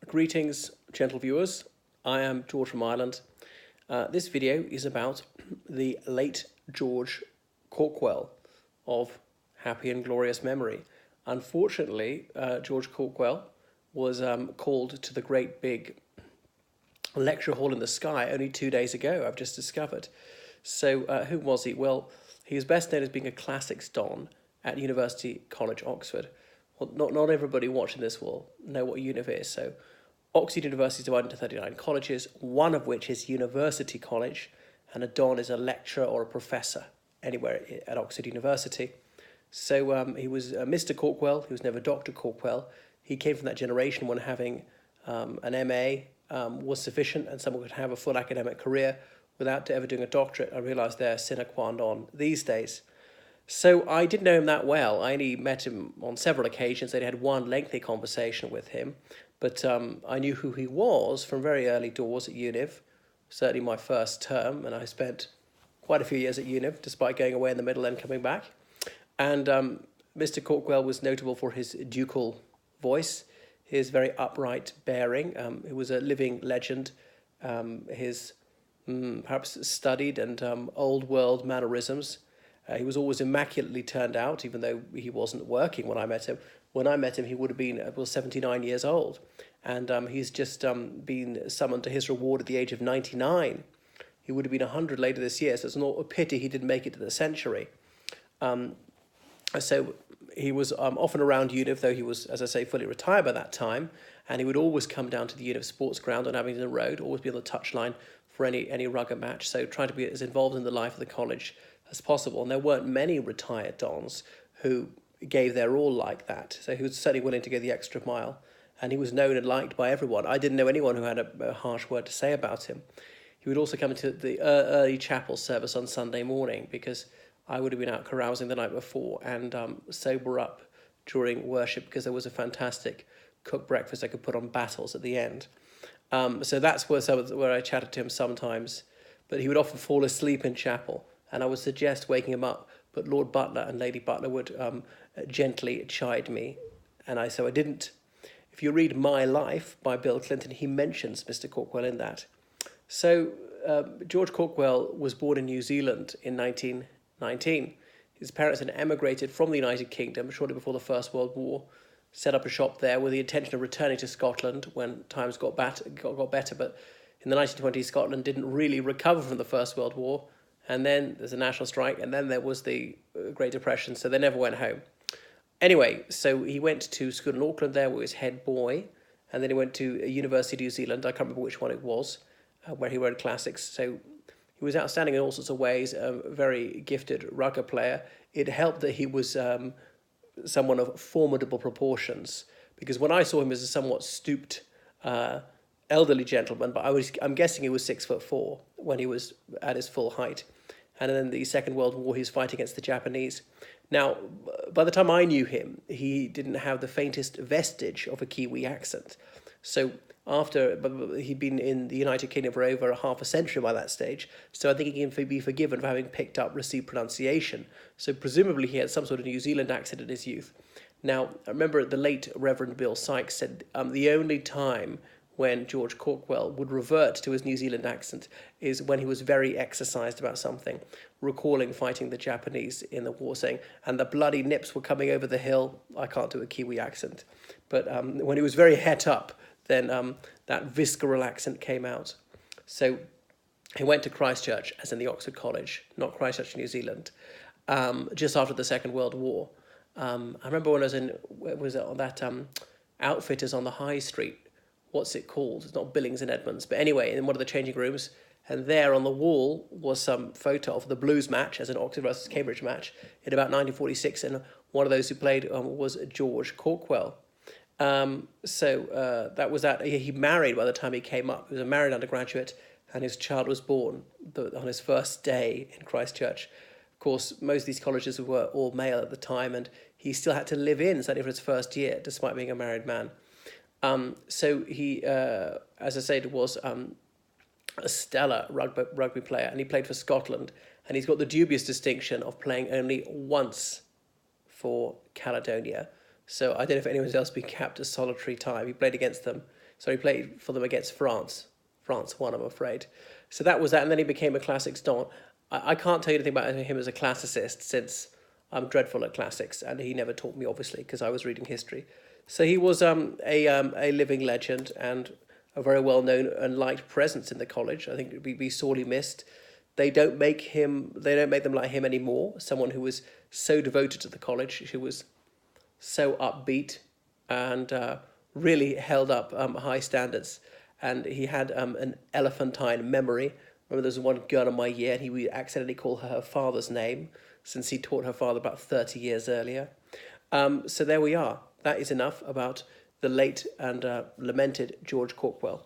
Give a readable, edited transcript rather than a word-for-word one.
Greetings, gentle viewers. I am George from Ireland. This video is about the late George Cawkwell of happy and glorious memory. Unfortunately, George Cawkwell was called to the great big lecture hall in the sky only 2 days ago, I've just discovered. So who was he? Well, he is best known as being a classics don at University College, Oxford. Well, not everybody watching this will know what Univ is. So Oxford University is divided into 39 colleges, one of which is University College, and a don is a lecturer or a professor anywhere at Oxford University. So he was Mr. Cawkwell. He was never Dr. Cawkwell. He came from that generation when having an MA was sufficient and someone could have a full academic career without ever doing a doctorate. I realise they're sine qua non these days. So I didn't know him that well. I only met him on several occasions. I had one lengthy conversation with him, but I knew who he was from very early doors at Univ, certainly my first term, and I spent quite a few years at Univ, despite going away in the middle and coming back. And Mr. Cawkwell was notable for his ducal voice, his very upright bearing. He was a living legend. His perhaps studied and old world mannerisms. He was always immaculately turned out, even though he wasn't working when I met him. When I met him, he would have been 79 years old. And he's just been summoned to his reward at the age of 99. He would have been 100 later this year, so it's not a pity he didn't make it to the century. So he was often around Univ, though he was, as I say, fully retired by that time. And he would always come down to the Univ sports ground on Abingdon Road, always be on the touchline for any rugger match. So trying to be as involved in the life of the college as possible. And there weren't many retired dons who gave their all like that. So he was certainly willing to go the extra mile. And he was known and liked by everyone. I didn't know anyone who had a harsh word to say about him. He would also come into the early chapel service on Sunday morning because I would have been out carousing the night before and sober up during worship because there was a fantastic cooked breakfast I could put on battles at the end. So that's where I chatted to him sometimes. But he would often fall asleep in chapel. And I would suggest waking him up, but Lord Butler and Lady Butler would gently chide me, and so I didn't. If you read My Life by Bill Clinton, he mentions Mr. Cawkwell in that. So George Cawkwell was born in New Zealand in 1919. His parents had emigrated from the United Kingdom shortly before the First World War, set up a shop there with the intention of returning to Scotland when times got better, but in the 1920s, Scotland didn't really recover from the First World War. And then there's a national strike, and then there was the Great Depression, so they never went home. Anyway, so he went to school in Auckland there, where he was head boy, and then he went to University of New Zealand, I can't remember which one it was, where he read classics. So he was outstanding in all sorts of ways, a very gifted rugger player. It helped that he was someone of formidable proportions, because when I saw him as a somewhat stooped elderly gentleman, but I'm guessing he was 6'4" when he was at his full height. And then the Second World War, he was fighting against the Japanese. Now, by the time I knew him, he didn't have the faintest vestige of a Kiwi accent. So he'd been in the United Kingdom for over half a century by that stage, so I think he can be forgiven for having picked up received pronunciation. So presumably he had some sort of New Zealand accent in his youth. Now, I remember the late Reverend Bill Sykes said the only time when George Cawkwell would revert to his New Zealand accent is when he was very exercised about something, recalling fighting the Japanese in the war, saying, and the bloody nips were coming over the hill. I can't do a Kiwi accent. But when he was very het up, then that visceral accent came out. So he went to Christchurch, as in the Oxford College, not Christchurch, New Zealand, just after the Second World War. I remember when I was on that Outfitters on the High Street. What's it called? It's not Billings and Edmonds. But anyway, in one of the changing rooms, and there on the wall was some photo of the Blues match, as an Oxford versus Cambridge match, in about 1946, and one of those who played was George Cawkwell. So that was that. He married by the time he came up. He was a married undergraduate, and his child was born on his first day in Christchurch. Of course, most of these colleges were all male at the time, and he still had to live in, certainly for his first year, despite being a married man. So he, as I said, was a stellar rugby player, and he played for Scotland, and he's got the dubious distinction of playing only once for Caledonia, So I don't know if anyone's else been capped a solitary time. He played against them. So he played for them against France. France won, I'm afraid. So that was that, and then he became a classics don. I can't tell you anything about him as a classicist since I'm dreadful at classics, and he never taught me, obviously, because I was reading history. So he was a living legend and a very well known and liked presence in the college. I think it would be sorely missed. They don't make them like him anymore. Someone who was so devoted to the college, who was so upbeat and really held up high standards. And he had an elephantine memory. Remember, there was one girl in my year, and he would accidentally call her father's name, since he taught her father about 30 years earlier. So there we are. That is enough about the late and lamented George Cawkwell.